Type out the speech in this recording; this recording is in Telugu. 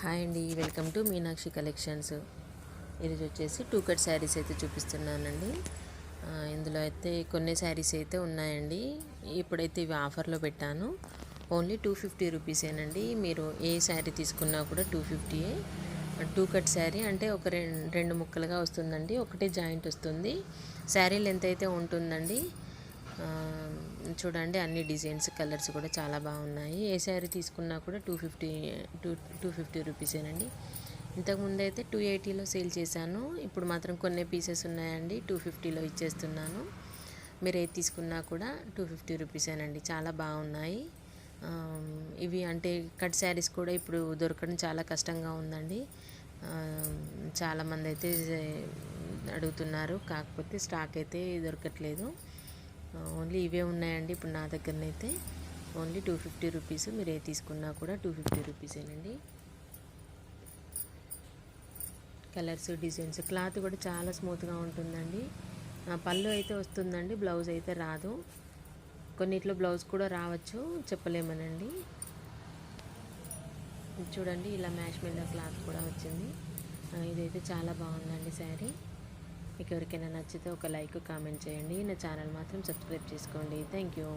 హాయ్ అండి, వెల్కమ్ టు మీనాక్షి కలెక్షన్స్. ఈరోజు వచ్చేసి 2 కట్ శారీస్ అయితే చూపిస్తున్నానండి. ఇందులో అయితే కొన్ని శారీస్ అయితే ఉన్నాయండి. ఇప్పుడైతే ఇవి ఆఫర్లో పెట్టాను. ఓన్లీ 250 రూపీసేనండి. మీరు ఏ శారీ తీసుకున్నా కూడా 250. 2 కట్ శారీ అంటే ఒక రెండు ముక్కలుగా వస్తుందండి. ఒకటే జాయింట్ వస్తుంది. శారీ లెంత్ అయితే ఉంటుందండి. చూడండి, అన్ని డిజైన్స్ కలర్స్ కూడా చాలా బాగున్నాయి. ఏ శారీ తీసుకున్నా కూడా 250 రూపీసేనండి. ఇంతకుముందు అయితే 280లో సేల్ చేశాను. ఇప్పుడు మాత్రం కొన్ని పీసెస్ ఉన్నాయండి, 250లో ఇచ్చేస్తున్నాను. మీరు ఏది తీసుకున్నా కూడా 250 రూపీసేనండి. చాలా బాగున్నాయి. ఇవి అంటే కట్ శారీస్ కూడా ఇప్పుడు దొరకడం చాలా కష్టంగా ఉందండి. చాలామంది అయితే అడుగుతున్నారు, కాకపోతే స్టాక్ అయితే దొరకట్లేదు. ఓన్లీ ఇవే ఉన్నాయండి ఇప్పుడు నా దగ్గరనైతే. Only 250 rupees. మీరు ఏ తీసుకున్నా కూడా 250 రూపీసేనండి. కలర్స్, డిజైన్స్, క్లాత్ కూడా చాలా స్మూత్గా ఉంటుందండి. పళ్ళు అయితే వస్తుందండి, బ్లౌజ్ అయితే రాదు. కొన్నిట్లో బ్లౌజ్ కూడా రావచ్చు, చెప్పలేమనండి. చూడండి, ఇలా మ్యాష్ మీద క్లాత్ కూడా వచ్చింది. ఇదైతే చాలా బాగుందండి శారీ. మీకు ఎవరికైనా నచ్చితే ఒక లైక్, కామెంట్ చేయండి. నా ఛానల్ మాత్రం సబ్స్క్రైబ్ చేసుకోండి. Thank you.